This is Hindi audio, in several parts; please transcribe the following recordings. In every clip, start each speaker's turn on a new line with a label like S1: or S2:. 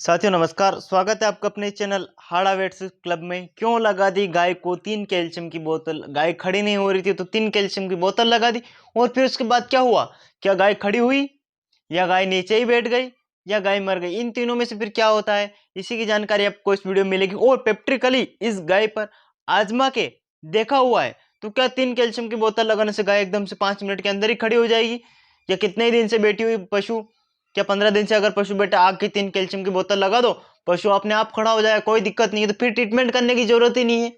S1: साथियों नमस्कार, स्वागत है आपका अपने चैनल हाड़ा वेट्स क्लब में। क्यों लगा दी गाय को 3 कैल्शियम की बोतल? गाय खड़ी नहीं हो रही थी तो 3 कैल्शियम की बोतल लगा दी। और फिर उसके बाद क्या हुआ? क्या गाय खड़ी हुई या गाय नीचे ही बैठ गई या गाय मर गई? इन तीनों में से फिर क्या होता है, इसी की जानकारी आपको इस वीडियो में मिलेगी। और प्रैक्टिकली इस गाय पर आजमा के देखा हुआ है। तो क्या 3 कैल्शियम की बोतल लगाने से गाय एकदम से 5 मिनट के अंदर ही खड़ी हो जाएगी? या कितने ही दिन से बैठी हुई पशु, क्या 15 दिन से अगर पशु बैठा आग की 3 कैल्शियम की बोतल लगा दो, पशु अपने आप खड़ा हो जाए, कोई दिक्कत नहीं है। तो फिर ट्रीटमेंट करने की जरूरत ही नहीं है,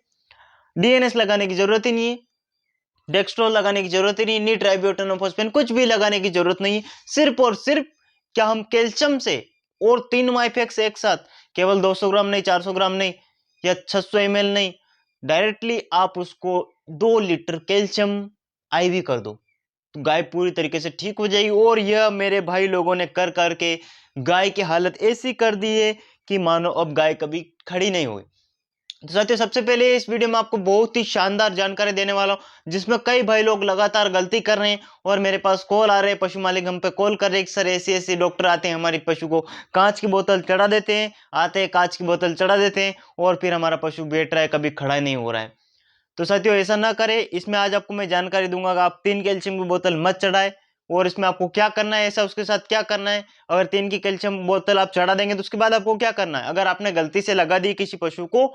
S1: डीएनएस लगाने की जरूरत ही नहीं है, डेक्स्ट्रोल लगाने की जरूरत ही नहीं, नी ट्राइब्यूटानोन फॉस्फेट कुछ भी लगाने की जरूरत नहीं है। सिर्फ और सिर्फ क्या हम कैल्शियम से और 3 माइफेक्स एक साथ, केवल 200 ग्राम नहीं, 400 ग्राम नहीं या 600 ml नहीं, डायरेक्टली आप उसको 2 लीटर कैल्शियम आईवी कर दो तो गाय पूरी तरीके से ठीक हो जाएगी। और यह मेरे भाई लोगों ने कर करके गाय की हालत ऐसी कर दी है कि मानो अब गाय कभी खड़ी नहीं हुई। तो साथियों, सबसे पहले इस वीडियो में आपको बहुत ही शानदार जानकारी देने वाला हूं, जिसमें कई भाई लोग लगातार गलती कर रहे हैं और मेरे पास कॉल आ रहे हैं। पशु मालिक हम पे कॉल कर रहे हैं कि सर ऐसे ऐसे डॉक्टर आते हैं, हमारी पशु को कांच की बोतल चढ़ा देते हैं, आते हैं कांच की बोतल चढ़ा देते हैं और फिर हमारा पशु बैठ रहा है, कभी खड़ा नहीं हो रहा है। तो साथियों, ऐसा ना करें। इसमें आज आपको मैं जानकारी दूंगा कि आप 3 कैल्शियम की बोतल मत चढ़ाए और इसमें आपको क्या करना है, ऐसा उसके साथ क्या करना है। अगर 3 की कैल्शियम बोतल आप चढ़ा देंगे तो उसके बाद आपको क्या करना है। अगर आपने गलती से लगा दी किसी पशु को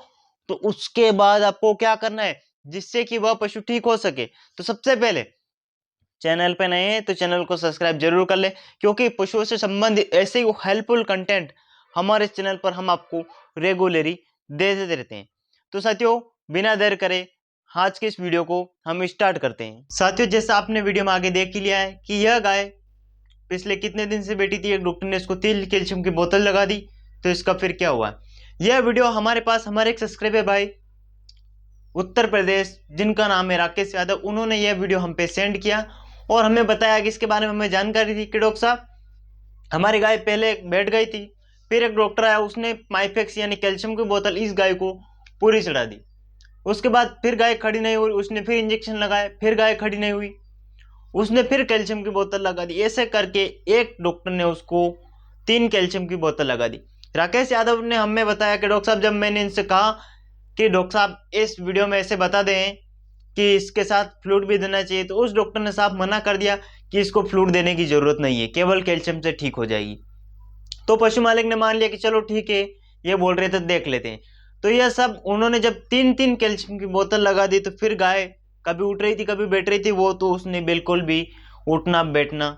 S1: तो उसके बाद आपको क्या करना है जिससे कि वह पशु ठीक हो सके। तो सबसे पहले, चैनल पे नए हैं तो चैनल को सब्सक्राइब जरूर कर ले, क्योंकि पशुओं से संबंधित ऐसे ही हेल्पफुल कंटेंट हमारे चैनल पर हम आपको रेगुलरली देते रहते हैं। तो साथियों, बिना देर करे आज के इस वीडियो को हम स्टार्ट करते हैं। साथियों, जैसा आपने वीडियो में आगे देख ही लिया है कि यह गाय पिछले कितने दिन से बैठी थी, एक डॉक्टर ने इसको 3 कैल्शियम की बोतल लगा दी। तो इसका फिर क्या हुआ? यह वीडियो हमारे पास हमारे एक सब्सक्राइबर भाई उत्तर प्रदेश, जिनका नाम है राकेश यादव, उन्होंने यह वीडियो हम पे सेंड किया और हमें बताया कि इसके बारे में हमें जानकारी थी कि डॉक्टर साहब, हमारी गाय पहले बैठ गई थी, फिर एक डॉक्टर आया, उसने माइफेक्स यानी कैल्शियम की बोतल इस गाय को पूरी चढ़ा दी। उसके बाद फिर गाय खड़ी नहीं हुई, उसने फिर इंजेक्शन लगाए, फिर गाय खड़ी नहीं हुई, उसने फिर कैल्शियम की बोतल लगा दी। ऐसे करके एक डॉक्टर ने उसको 3 कैल्शियम की बोतल लगा दी। राकेश यादव ने हमें बताया कि डॉक्टर साहब, जब मैंने इनसे कहा कि डॉक्टर साहब इस वीडियो में ऐसे बता दें कि इसके साथ फ्लूइड भी देना चाहिए, तो उस डॉक्टर ने साफ मना कर दिया कि इसको फ्लूइड देने की जरूरत नहीं है, केवल कैल्शियम से ठीक हो जाएगी। तो पशु मालिक ने मान लिया कि चलो ठीक है, ये बोल रहे थे देख लेते हैं। तो यह सब उन्होंने जब 3-3 कैल्शियम की बोतल लगा दी तो फिर गाय कभी उठ रही थी, कभी बैठ रही थी, वो तो उसने बिल्कुल भी उठना बैठना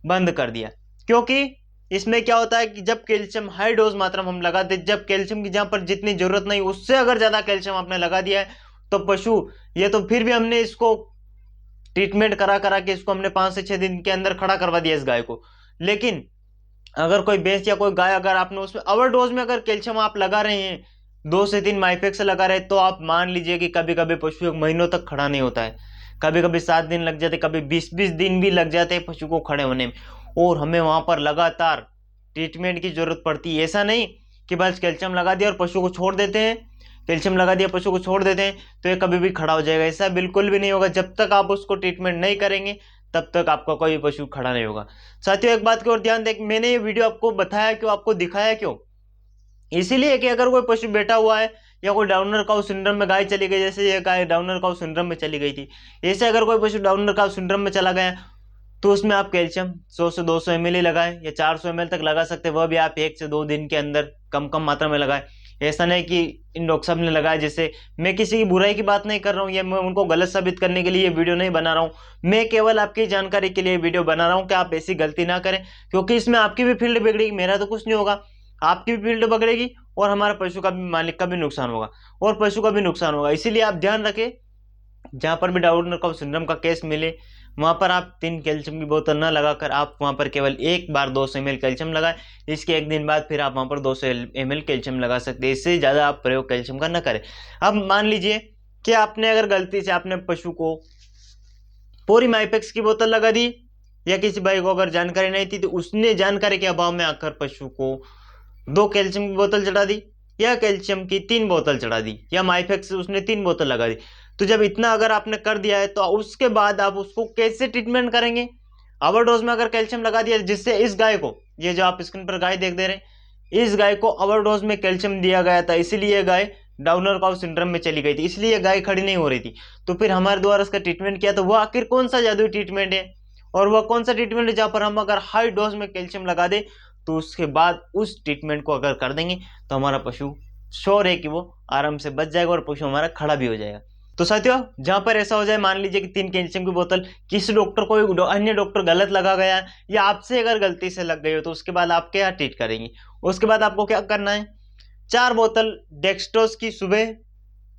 S1: बंद कर दिया। क्योंकि इसमें क्या होता है कि जब कैल्शियम हाई डोज मात्रा में हम लगाते, जब कैल्शियम की जहां पर जितनी जरूरत नहीं उससे अगर ज्यादा कैल्शियम आपने लगा दिया है तो पशु, ये तो फिर भी हमने इसको ट्रीटमेंट करा करा के इसको हमने 5 से 6 दिन के अंदर खड़ा करवा दिया इस गाय को। लेकिन अगर कोई भैंस या कोई गाय, अगर आपने उसमें ओवरडोज में अगर कैल्शियम आप लगा रहे हैं, 2 से 3 माइफेक्स लगा रहे हैं, तो आप मान लीजिए कि कभी कभी पशु एक महीनों तक खड़ा नहीं होता है, कभी कभी 7 दिन लग जाते, कभी 20-20 दिन भी लग जाते हैं पशु को खड़े होने में। और हमें वहां पर लगातार ट्रीटमेंट की जरूरत पड़ती है। ऐसा नहीं कि बस कैल्शियम लगा दिया और पशु को छोड़ देते हैं, कैल्शियम लगा दिया पशु को छोड़ देते हैं तो ये कभी भी खड़ा हो जाएगा। ऐसा बिल्कुल भी नहीं होगा। जब तक आप उसको ट्रीटमेंट नहीं करेंगे तब तक आपका कोई पशु खड़ा नहीं होगा। साथियों, एक बात की और ध्यान दें, मैंने ये वीडियो आपको बताया क्यों, आपको दिखाया क्यों? इसीलिए कि अगर कोई पशु बैठा हुआ है या कोई डाउनर काउ सिंड्रोम में गाय चली गई, जैसे ये गाय डाउनर काउ सिंड्रोम में चली गई थी, ऐसे अगर कोई पशु डाउनर काउ सिंड्रोम में चला गया तो उसमें आप कैल्शियम 100 से 200 ml ही लगाएं या 400 ml तक लगा सकते हैं, वह भी आप 1 से 2 दिन के अंदर कम कम मात्रा में लगाएं। ऐसा नहीं कि इन डॉक्टर साहब ने लगाया, जैसे मैं किसी की बुराई की बात नहीं कर रहा हूँ या मैं उनको गलत साबित करने के लिए ये वीडियो नहीं बना रहा हूँ। मैं केवल आपकी जानकारी के लिए वीडियो बना रहा हूँ कि आप ऐसी गलती ना करें, क्योंकि इसमें आपकी भी फील्ड बिगड़ेगी, मेरा तो कुछ नहीं होगा, आपकी भी फील्ड बिगड़ेगी और हमारा पशु का भी, मालिक का भी नुकसान होगा और पशु का भी नुकसान होगा। इसीलिए आप ध्यान रखें, जहां पर भी डाउन काउ सिंड्रोम का केस मिले वहां पर आप 3 कैल्शियम की बोतल न लगाकर आप वहां पर केवल एक बार 200 ml कैल्शियम लगाएं। इसके एक दिन बाद फिर आप वहां पर 200 ml कैल्शियम लगा सकते हैं। इससे ज्यादा आप प्रयोग कैल्शियम का न करें। अब मान लीजिए कि आपने अगर गलती से आपने पशु को पूरी माइपेक्स की बोतल लगा दी, या किसी भाई को अगर जानकारी नहीं थी तो उसने जानकारी के अभाव में आकर पशु को 2 कैल्शियम की बोतल चढ़ा दी या कैल्शियम की 3 बोतल चढ़ा दी या माइफेक्स से उसने 3 बोतल लगा दी। तो जब इतना अगर आपने कर दिया है तो उसके बाद आप उसको कैसे ट्रीटमेंट करेंगे? ओवरडोज में अगर कैल्शियम लगा दिया, जिससे इस गाय को, ये जो आप स्क्रीन पर गाय देख दे रहे हैं, इस गाय को ओवरडोज में कैल्शियम दिया गया था, इसीलिए गाय डाउनर काउ सिंड्रोम में चली गई थी, इसलिए गाय खड़ी नहीं हो रही थी। तो फिर हमारे द्वारा इसका ट्रीटमेंट किया, तो वह आखिर कौन सा जादुई ट्रीटमेंट है और वह कौन सा ट्रीटमेंट है जहां पर हम अगर हाई डोज में कैल्शियम लगा दे तो उसके बाद उस ट्रीटमेंट को अगर कर देंगे तो हमारा पशु श्योर है कि वो आराम से बच जाएगा और पशु हमारा खड़ा भी हो जाएगा। तो साथियों, जहां पर ऐसा हो जाए, मान लीजिए कि 3 कैल्शियम की बोतल किसी डॉक्टर को अन्य डॉक्टर गलत लगा गया या आपसे अगर गलती से लग गई हो, तो उसके बाद आप क्या ट्रीट करेंगे? उसके बाद आपको क्या करना है? 4 बोतल डेक्सट्रोज की सुबह,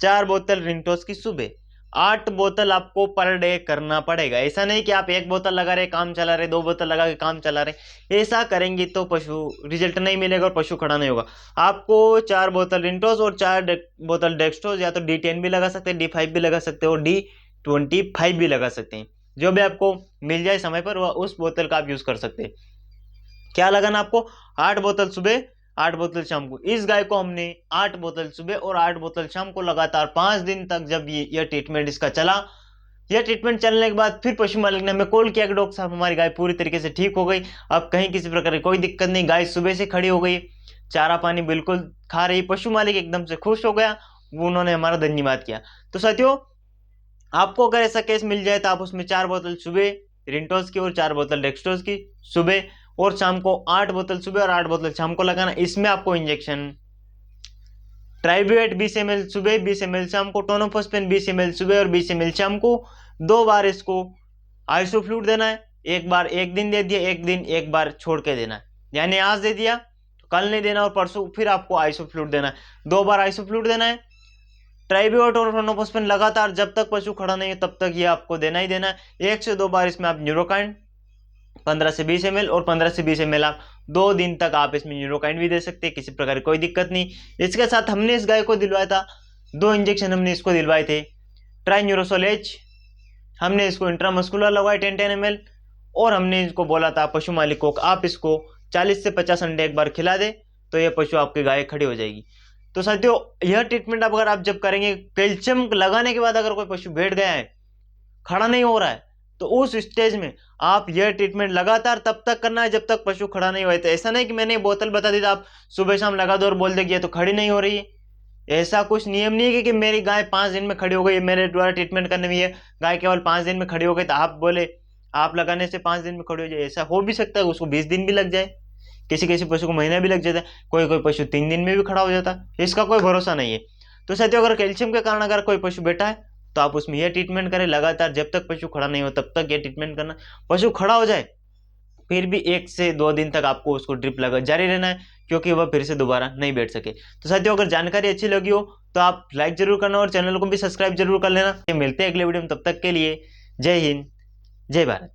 S1: 4 बोतल रिंटोस की सुबह, 8 बोतल आपको पर डे करना पड़ेगा। ऐसा नहीं कि आप 1 बोतल लगा रहे काम चला रहे, 2 बोतल लगा के काम चला रहे, ऐसा करेंगे तो पशु रिजल्ट नहीं मिलेगा और पशु खड़ा नहीं होगा। आपको 4 बोतल रिंटोस और 4 बोतल डेक्सट्रोज, या तो D10 भी लगा सकते हैं, D5 भी लगा सकते हैं और D25 भी लगा सकते हैं, जो भी आपको मिल जाए समय पर वह उस बोतल का आप यूज कर सकते हैं। क्या लगाना आपको? 8 बोतल सुबह, 8 बोतल शाम को। इस गाय को हमने 8 बोतल सुबह और 8 बोतल शाम को लगातार 5 दिन तक जब यह ट्रीटमेंट इसका चला, यह ट्रीटमेंट चलने के बाद फिर पशु मालिक ने हमें कॉल किया कि डॉक्टर साहब हमारी गाय पूरी तरीके से ठीक हो गई, अब कहीं किसी प्रकार की कोई दिक्कत नहीं, गाय सुबह से खड़ी हो गई, चारा पानी बिल्कुल खा रही। पशु मालिक एकदम से खुश हो गया, वो उन्होंने हमारा धन्यवाद किया। तो साथियों, आपको अगर ऐसा केस मिल जाए तो आप उसमें 4 बोतल सुबह रिंटोस की और 4 बोतल डेक्सट्रोज की सुबह और शाम को, 8 बोतल सुबह और 8 बोतल शाम को लगाना। इसमें आपको इंजेक्शन ट्राइब्यूएट 20 ml सुबह, 20 ml शाम को, टोनोफॉस्फेन 20 ml सुबह और 20 ml शाम को, 2 बार इसको आइसोफ्लूट देना है। एक बार एक दिन दे दिया, एक दिन एक बार छोड़ के देना है, यानी आज दे दिया तो कल नहीं देना और परसों फिर आपको आइसोफ्लूट देना है, 2 बार आइसोफ्लूट देना है। ट्राइब्यूएट और टोनोफॉस्फेन लगातार जब तक पशु खड़ा नहीं है तब तक ये आपको देना ही देना है। 1 से 2 बार इसमें आप न्यूरोकाइन 15 से 20 ml और 15 से 20 ml आप 2 दिन तक आप इसमें न्यूरोकाइन भी दे सकते हैं, किसी प्रकार की कोई दिक्कत नहीं। इसके साथ हमने इस गाय को दिलवाया था 2 इंजेक्शन, हमने इसको दिलवाए थे ट्राई न्यूरोसोल एच, हमने इसको इंट्रामस्कुलर लगवाया 10 ml और हमने इसको बोला था पशु मालिक को आप इसको 40 से 50 अंडे एक बार खिला दे तो यह पशु आपकी गाय खड़ी हो जाएगी। तो साथियों, यह ट्रीटमेंट अगर आप जब करेंगे, कैल्शियम लगाने के बाद अगर कोई पशु बैठ गया है, खड़ा नहीं हो रहा है, तो उस स्टेज में आप यह ट्रीटमेंट लगातार तब तक करना है जब तक पशु खड़ा नहीं हुआ। तो ऐसा नहीं कि मैंने बोतल बता दी था आप सुबह शाम लगा दो और बोल दे कि तो खड़ी नहीं हो रही है, ऐसा कुछ नियम नहीं है कि मेरी गाय 5 दिन में खड़ी हो गई, मेरे द्वारा ट्रीटमेंट करने में है गाय केवल 5 दिन में खड़ी हो गई तो आप बोले आप लगाने से 5 दिन में खड़ी हो जाए, ऐसा हो भी सकता है, उसको 20 दिन भी लग जाए, किसी किसी पशु को महीना भी लग जाता है, कोई कोई पशु 3 दिन में भी खड़ा हो जाता है, इसका कोई भरोसा नहीं है। तो साथियों, अगर कैल्शियम के कारण अगर कोई पशु बैठा है तो आप उसमें यह ट्रीटमेंट करें लगातार, जब तक पशु खड़ा नहीं हो तब तक यह ट्रीटमेंट करना। पशु खड़ा हो जाए फिर भी 1 से 2 दिन तक आपको उसको ड्रिप लगा जारी रहना है, क्योंकि वह फिर से दोबारा नहीं बैठ सके। तो साथियों, अगर जानकारी अच्छी लगी हो तो आप लाइक जरूर करना और चैनल को भी सब्सक्राइब जरूर कर लेना। मिलते हैं अगले वीडियो में, तब तक के लिए जय हिंद, जय भारत।